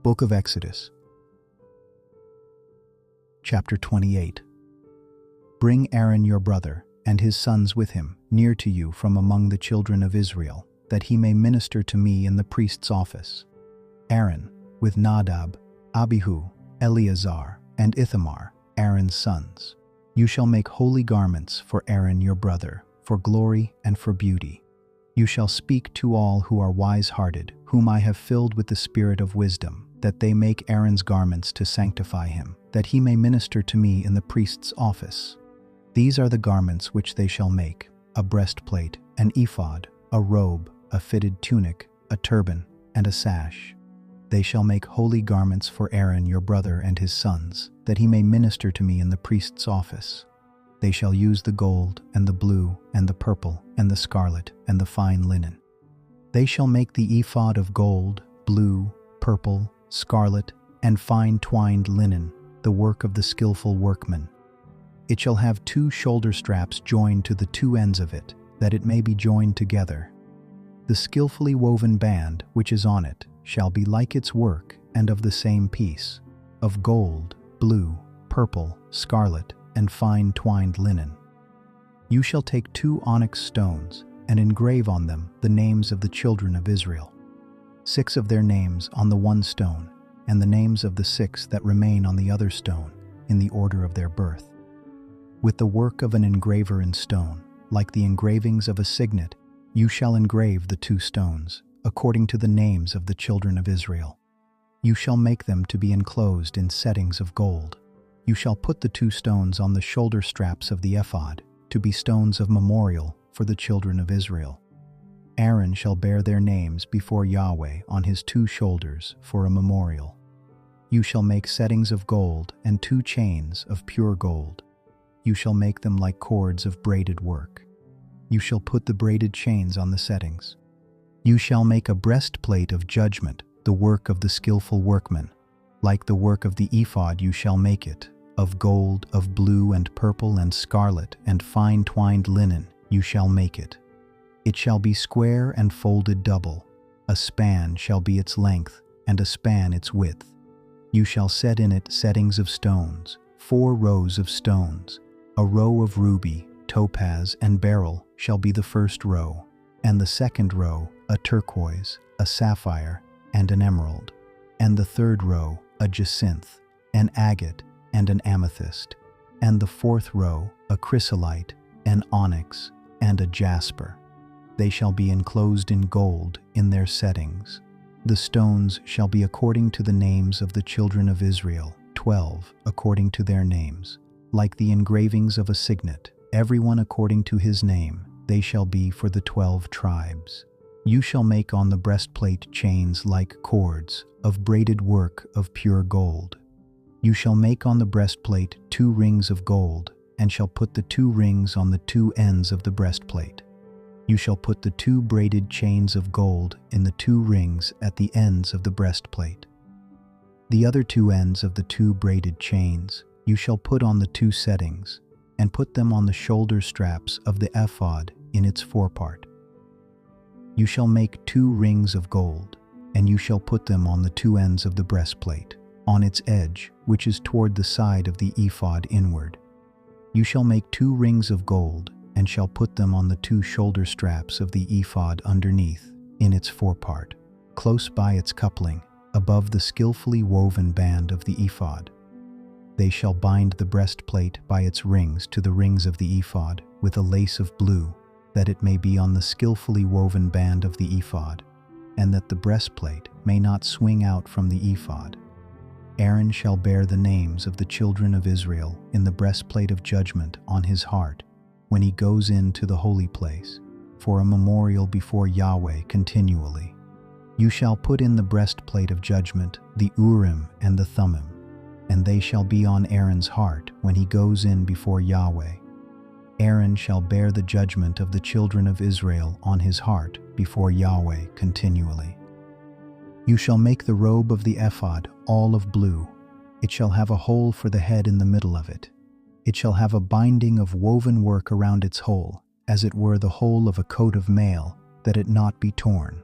Book of Exodus, chapter 28. Bring Aaron your brother, and his sons with him, near to you from among the children of Israel, that he may minister to me in the priest's office. Aaron, with Nadab, Abihu, Eleazar, and Ithamar, Aaron's sons. You shall make holy garments for Aaron your brother, for glory and for beauty. You shall speak to all who are wise-hearted, whom I have filled with the spirit of wisdom, that they make Aaron's garments to sanctify him, that he may minister to me in the priest's office. These are the garments which they shall make: a breastplate, an ephod, a robe, a fitted tunic, a turban, and a sash. They shall make holy garments for Aaron your brother and his sons, that he may minister to me in the priest's office. They shall use the gold, and the blue, and the purple, and the scarlet, and the fine linen. They shall make the ephod of gold, blue, purple, scarlet, and fine twined linen, the work of the skillful workman. It shall have 2 shoulder straps joined to the 2 ends of it, that it may be joined together. The skillfully woven band which is on it shall be like its work, and of the same piece, of gold, blue, purple, scarlet, and fine twined linen. You shall take 2 onyx stones, and engrave on them the names of the children of Israel, 6 of their names on the one stone, and the names of the 6 that remain on the other stone, in the order of their birth. With the work of an engraver in stone, like the engravings of a signet, you shall engrave the 2 stones, according to the names of the children of Israel. You shall make them to be enclosed in settings of gold. You shall put the 2 stones on the shoulder straps of the ephod, to be stones of memorial for the children of Israel. Aaron shall bear their names before Yahweh on his 2 shoulders for a memorial. You shall make settings of gold and 2 chains of pure gold. You shall make them like cords of braided work. You shall put the braided chains on the settings. You shall make a breastplate of judgment, the work of the skillful workman. Like the work of the ephod you shall make it, of gold, of blue and purple and scarlet and fine twined linen you shall make it. It shall be square and folded double. A span shall be its length, and a span its width. You shall set in it settings of stones, 4 rows of stones. A row of ruby, topaz, and beryl shall be the first row, and the second row a turquoise, a sapphire, and an emerald, and the third row a jacinth, an agate, and an amethyst, and the 4th row a chrysolite, an onyx, and a jasper. They shall be enclosed in gold in their settings. The stones shall be according to the names of the children of Israel, 12 according to their names, like the engravings of a signet, everyone according to his name. They shall be for the 12 tribes. You shall make on the breastplate chains like cords, of braided work of pure gold. You shall make on the breastplate 2 rings of gold, and shall put the 2 rings on the 2 ends of the breastplate. You shall put the 2 braided chains of gold in the 2 rings at the ends of the breastplate. The other 2 ends of the 2 braided chains you shall put on the 2 settings, and put them on the shoulder straps of the ephod in its forepart. You shall make 2 rings of gold, and you shall put them on the 2 ends of the breastplate, on its edge, which is toward the side of the ephod inward. You shall make 2 rings of gold, and shall put them on the 2 shoulder straps of the ephod underneath, in its forepart, close by its coupling, above the skillfully woven band of the ephod. They shall bind the breastplate by its rings to the rings of the ephod with a lace of blue, that it may be on the skillfully woven band of the ephod, and that the breastplate may not swing out from the ephod. Aaron shall bear the names of the children of Israel in the breastplate of judgment on his heart, when he goes into the holy place, for a memorial before Yahweh continually. You shall put in the breastplate of judgment the Urim and the Thummim, and they shall be on Aaron's heart when he goes in before Yahweh. Aaron shall bear the judgment of the children of Israel on his heart before Yahweh continually. You shall make the robe of the ephod all of blue. It shall have a hole for the head in the middle of it. It shall have a binding of woven work around its hole, as it were the hole of a coat of mail, that it not be torn.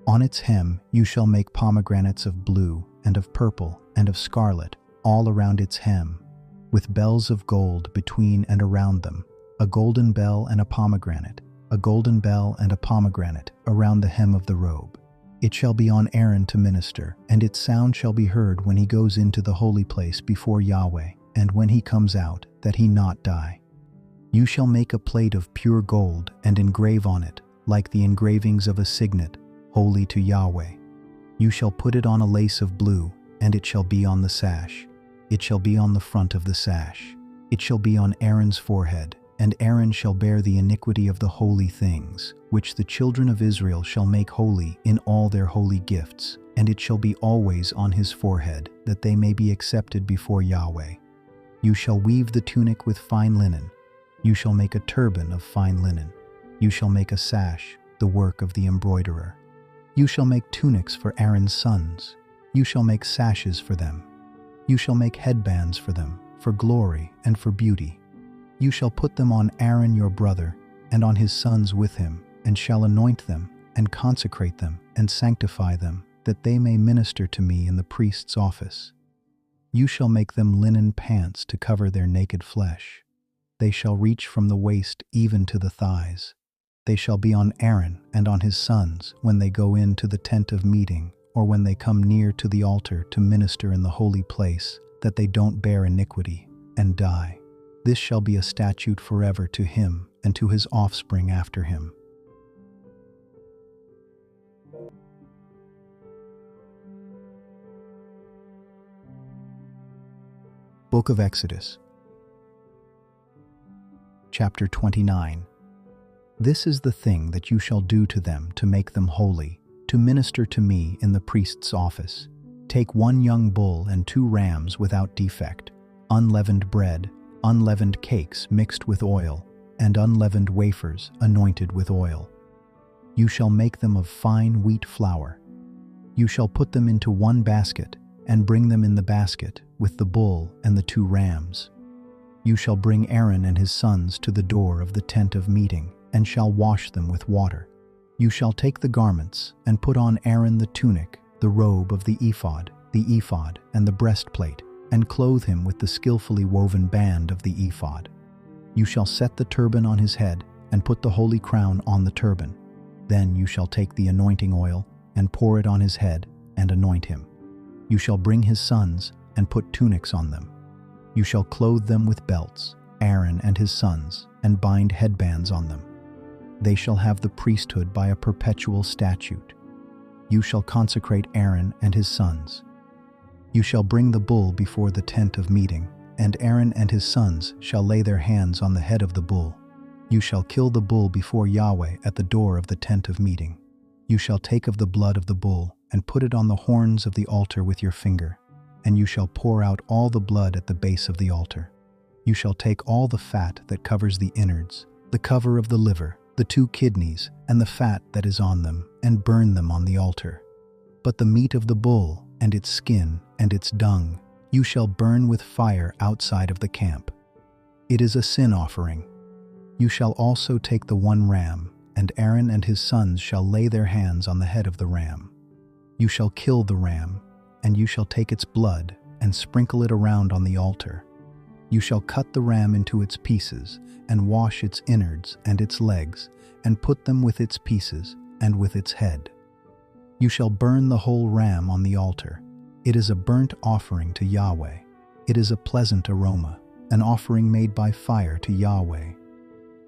On its hem you shall make pomegranates of blue, and of purple, and of scarlet, all around its hem, with bells of gold between and around them, a golden bell and a pomegranate, a golden bell and a pomegranate around the hem of the robe. It shall be on Aaron to minister, and its sound shall be heard when he goes into the holy place before Yahweh, and when he comes out, that he not die. You shall make a plate of pure gold and engrave on it, like the engravings of a signet, holy to Yahweh. You shall put it on a lace of blue, and it shall be on the sash. It shall be on the front of the sash. It shall be on Aaron's forehead, and Aaron shall bear the iniquity of the holy things, which the children of Israel shall make holy in all their holy gifts, and it shall be always on his forehead, that they may be accepted before Yahweh. You shall weave the tunic with fine linen. You shall make a turban of fine linen. You shall make a sash, the work of the embroiderer. You shall make tunics for Aaron's sons. You shall make sashes for them. You shall make headbands for them, for glory and for beauty. You shall put them on Aaron your brother, and on his sons with him, and shall anoint them, and consecrate them, and sanctify them, that they may minister to me in the priest's office. You shall make them linen pants to cover their naked flesh. They shall reach from the waist even to the thighs. They shall be on Aaron and on his sons when they go into the tent of meeting, or when they come near to the altar to minister in the holy place, that they don't bear iniquity and die. This shall be a statute forever to him and to his offspring after him. Book of Exodus, Chapter 29. This is the thing that you shall do to them to make them holy, to minister to me in the priest's office. Take 1 young bull and 2 rams without defect, unleavened bread, unleavened cakes mixed with oil, and unleavened wafers anointed with oil. You shall make them of fine wheat flour. You shall put them into 1 basket, and bring them in the basket with the bull and the 2 rams. You shall bring Aaron and his sons to the door of the tent of meeting, and shall wash them with water. You shall take the garments, and put on Aaron the tunic, the robe of the ephod, and the breastplate, and clothe him with the skillfully woven band of the ephod. You shall set the turban on his head, and put the holy crown on the turban. Then you shall take the anointing oil, and pour it on his head, and anoint him. You shall bring his sons, and put tunics on them. You shall clothe them with belts, Aaron and his sons, and bind headbands on them. They shall have the priesthood by a perpetual statute. You shall consecrate Aaron and his sons. You shall bring the bull before the tent of meeting, and Aaron and his sons shall lay their hands on the head of the bull. You shall kill the bull before Yahweh at the door of the tent of meeting. You shall take of the blood of the bull, and put it on the horns of the altar with your finger, and you shall pour out all the blood at the base of the altar. You shall take all the fat that covers the innards, the cover of the liver, the 2 kidneys, and the fat that is on them, and burn them on the altar. But the meat of the bull, and its skin, and its dung, you shall burn with fire outside of the camp. It is a sin offering. You shall also take the 1 ram, and Aaron and his sons shall lay their hands on the head of the ram. You shall kill the ram, and you shall take its blood, and sprinkle it around on the altar. You shall cut the ram into its pieces, and wash its innards and its legs, and put them with its pieces, and with its head. You shall burn the whole ram on the altar. It is a burnt offering to Yahweh. It is a pleasant aroma, an offering made by fire to Yahweh.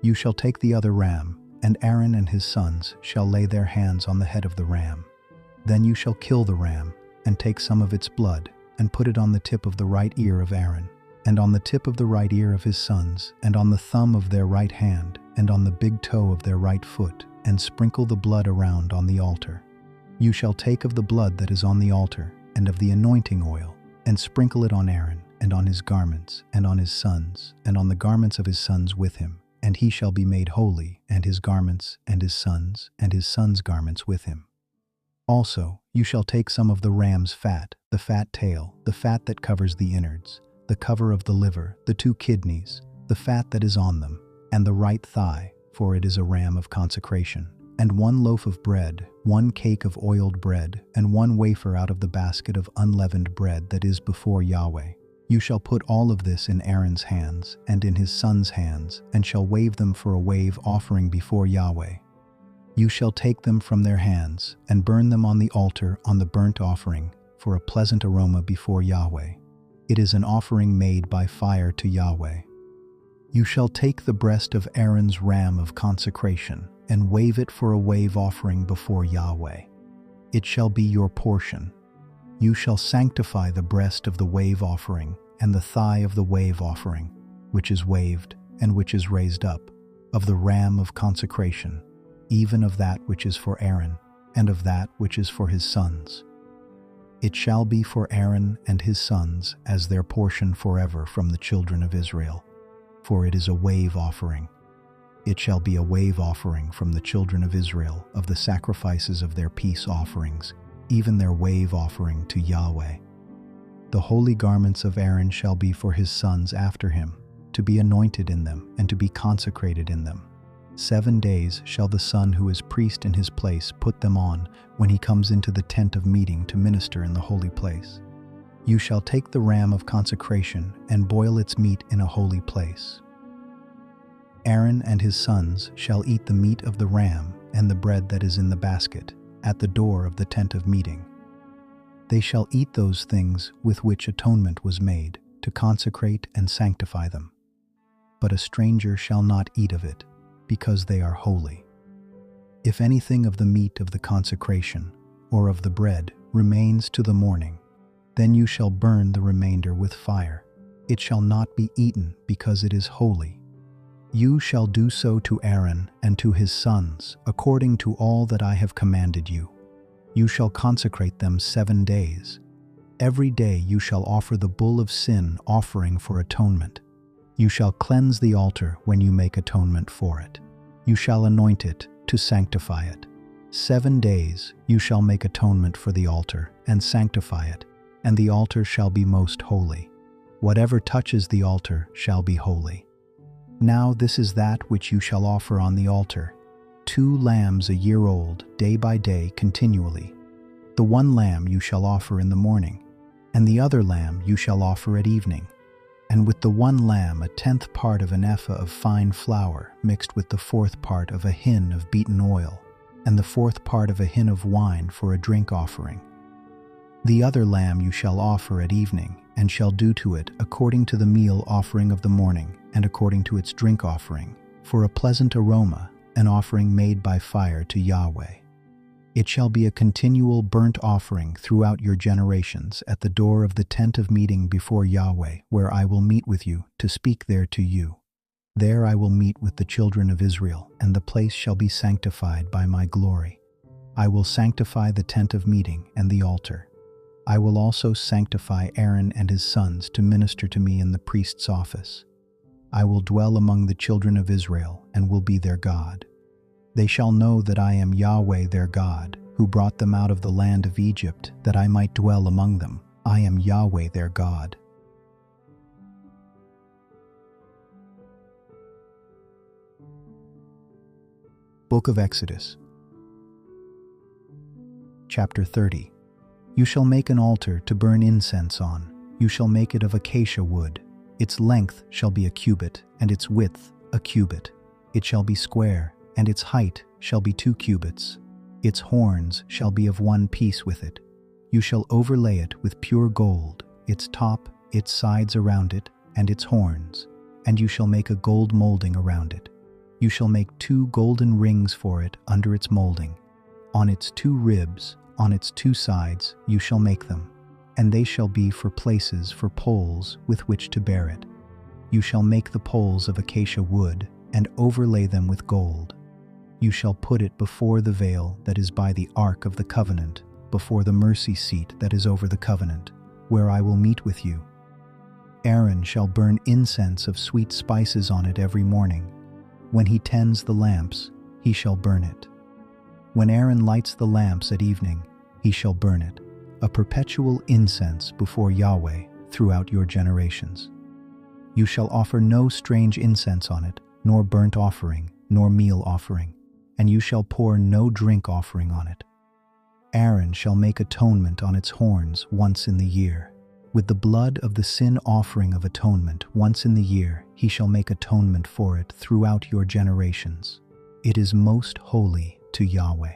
You shall take the other ram, and Aaron and his sons shall lay their hands on the head of the ram. Then you shall kill the ram, and take some of its blood, and put it on the tip of the right ear of Aaron, and on the tip of the right ear of his sons, and on the thumb of their right hand, and on the big toe of their right foot, and sprinkle the blood around on the altar. You shall take of the blood that is on the altar, and of the anointing oil, and sprinkle it on Aaron, and on his garments, and on his sons, and on the garments of his sons with him, and he shall be made holy, and his garments, and his sons' garments with him. Also, you shall take some of the ram's fat, the fat tail, the fat that covers the innards, the cover of the liver, the 2 kidneys, the fat that is on them, and the right thigh, for it is a ram of consecration, and 1 loaf of bread, 1 cake of oiled bread, and 1 wafer out of the basket of unleavened bread that is before Yahweh. You shall put all of this in Aaron's hands and in his sons' hands, and shall wave them for a wave offering before Yahweh. You shall take them from their hands and burn them on the altar on the burnt offering for a pleasant aroma before Yahweh. It is an offering made by fire to Yahweh. You shall take the breast of Aaron's ram of consecration and wave it for a wave offering before Yahweh. It shall be your portion. You shall sanctify the breast of the wave offering and the thigh of the wave offering, which is waved and which is raised up, of the ram of consecration, even of that which is for Aaron, and of that which is for his sons. It shall be for Aaron and his sons as their portion forever from the children of Israel, for it is a wave offering. It shall be a wave offering from the children of Israel of the sacrifices of their peace offerings, even their wave offering to Yahweh. The holy garments of Aaron shall be for his sons after him, to be anointed in them and to be consecrated in them. 7 days shall the son who is priest in his place put them on when he comes into the tent of meeting to minister in the holy place. You shall take the ram of consecration and boil its meat in a holy place. Aaron and his sons shall eat the meat of the ram and the bread that is in the basket at the door of the tent of meeting. They shall eat those things with which atonement was made, to consecrate and sanctify them. But a stranger shall not eat of it, because they are holy. If anything of the meat of the consecration, or of the bread, remains to the morning, then you shall burn the remainder with fire. It shall not be eaten, because it is holy. You shall do so to Aaron and to his sons, according to all that I have commanded you. You shall consecrate them 7 days. Every day you shall offer the bull of sin offering for atonement. You shall cleanse the altar when you make atonement for it. You shall anoint it to sanctify it. 7 days you shall make atonement for the altar and sanctify it, and the altar shall be most holy. Whatever touches the altar shall be holy. Now this is that which you shall offer on the altar: 2 lambs a year old, day by day, continually. The 1 lamb you shall offer in the morning, and the other lamb you shall offer at evening. And with the 1 lamb 1/10 part of an ephah of fine flour mixed with the 4th part of a hin of beaten oil, and the 4th part of a hin of wine for a drink offering. The other lamb you shall offer at evening, and shall do to it according to the meal offering of the morning, and according to its drink offering, for a pleasant aroma, an offering made by fire to Yahweh. It shall be a continual burnt offering throughout your generations at the door of the tent of meeting before Yahweh, where I will meet with you to speak there to you. There I will meet with the children of Israel, and the place shall be sanctified by my glory. I will sanctify the tent of meeting and the altar. I will also sanctify Aaron and his sons to minister to me in the priest's office. I will dwell among the children of Israel and will be their God. They shall know that I am Yahweh their God, who brought them out of the land of Egypt, that I might dwell among them. I am Yahweh their God. Book of Exodus, Chapter 30. You shall make an altar to burn incense on. You shall make it of acacia wood. Its length shall be a cubit, and its width a cubit. It shall be square, and its height shall be 2 cubits. Its horns shall be of 1 piece with it. You shall overlay it with pure gold, its top, its sides around it, and its horns, and you shall make a gold molding around it. You shall make 2 golden rings for it under its molding. On its 2 ribs, on its 2 sides, you shall make them, and they shall be for places for poles with which to bear it. You shall make the poles of acacia wood, and overlay them with gold. You shall put it before the veil that is by the ark of the covenant, before the mercy seat that is over the covenant, where I will meet with you. Aaron shall burn incense of sweet spices on it every morning. When he tends the lamps, he shall burn it. When Aaron lights the lamps at evening, he shall burn it, a perpetual incense before Yahweh throughout your generations. You shall offer no strange incense on it, nor burnt offering, nor meal offering. and you shall pour no drink offering on it. Aaron shall make atonement on its horns once in the year. With the blood of the sin offering of atonement once in the year, he shall make atonement for it throughout your generations. It is most holy to Yahweh.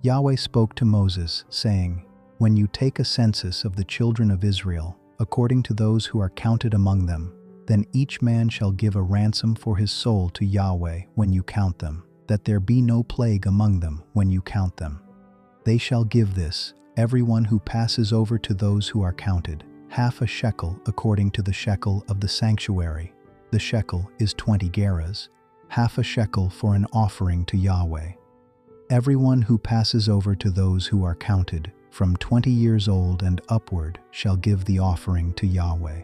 Yahweh spoke to Moses, saying, "When you take a census of the children of Israel, according to those who are counted among them, then each man shall give a ransom for his soul to Yahweh when you count them, that there be no plague among them when you count them. They shall give this, everyone who passes over to those who are counted, half a shekel according to the shekel of the sanctuary. The shekel is 20 gerahs, half a shekel for an offering to Yahweh. Everyone who passes over to those who are counted, from 20 years old and upward, shall give the offering to Yahweh.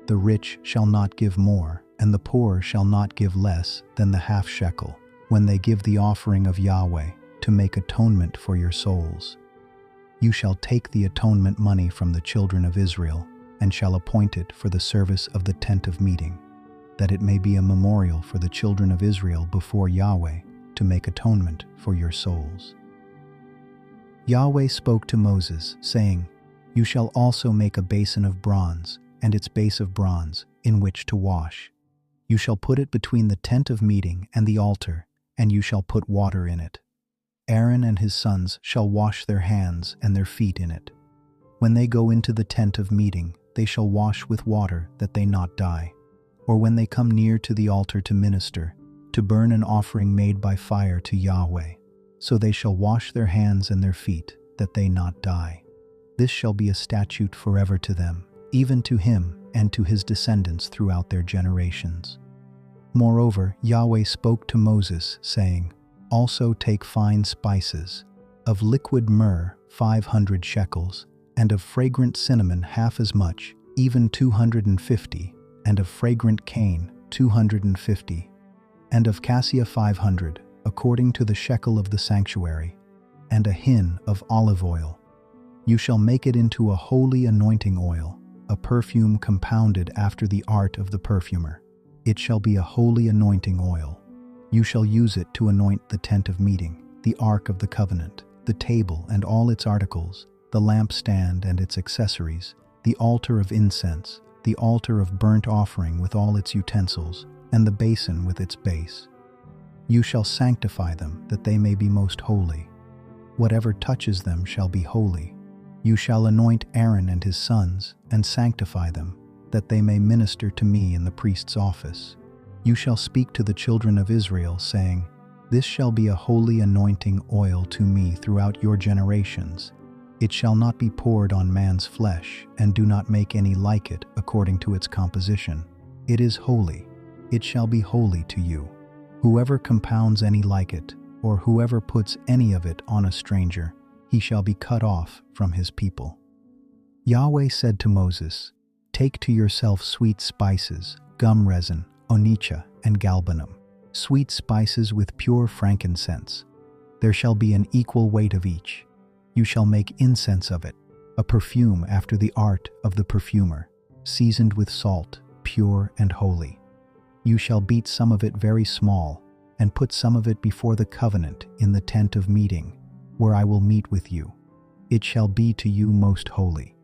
The rich shall not give more, and the poor shall not give less than the half shekel, when they give the offering of Yahweh, to make atonement for your souls. You shall take the atonement money from the children of Israel, and shall appoint it for the service of the tent of meeting, that it may be a memorial for the children of Israel before Yahweh, to make atonement for your souls." Yahweh spoke to Moses, saying, "You shall also make a basin of bronze, and its base of bronze, in which to wash. You shall put it between the tent of meeting and the altar, and you shall put water in it. Aaron and his sons shall wash their hands and their feet in it. When they go into the tent of meeting, they shall wash with water, that they not die. Or when they come near to the altar to minister, to burn an offering made by fire to Yahweh, so they shall wash their hands and their feet, that they not die. This shall be a statute forever to them, even to him and to his descendants throughout their generations." Moreover, Yahweh spoke to Moses, saying, "Also take fine spices, of liquid myrrh 500 shekels, and of fragrant cinnamon half as much, even 250, and of fragrant cane 250, and of cassia 500, according to the shekel of the sanctuary, and a hin of olive oil. You shall make it into a holy anointing oil, a perfume compounded after the art of the perfumer. It shall be a holy anointing oil. You shall use it to anoint the tent of meeting, the ark of the covenant, the table and all its articles, the lampstand and its accessories, the altar of incense, the altar of burnt offering with all its utensils, and the basin with its base. You shall sanctify them, that they may be most holy. Whatever touches them shall be holy. You shall anoint Aaron and his sons, and sanctify them, that they may minister to me in the priest's office. You shall speak to the children of Israel, saying, This shall be a holy anointing oil to me throughout your generations. It shall not be poured on man's flesh, and do not make any like it according to its composition. It is holy. It shall be holy to you. Whoever compounds any like it, or whoever puts any of it on a stranger, he shall be cut off from his people." Yahweh said to Moses, "Take to yourself sweet spices, gum resin, onycha, and galbanum, sweet spices with pure frankincense. There shall be an equal weight of each. You shall make incense of it, a perfume after the art of the perfumer, seasoned with salt, pure and holy. You shall beat some of it very small, and put some of it before the covenant in the tent of meeting, where I will meet with you. It shall be to you most holy.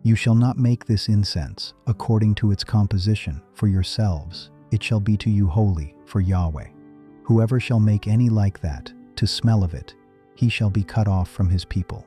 You shall not make this incense according to its composition for yourselves. It shall be to you holy for Yahweh. Whoever shall make any like that, to smell of it, he shall be cut off from his people."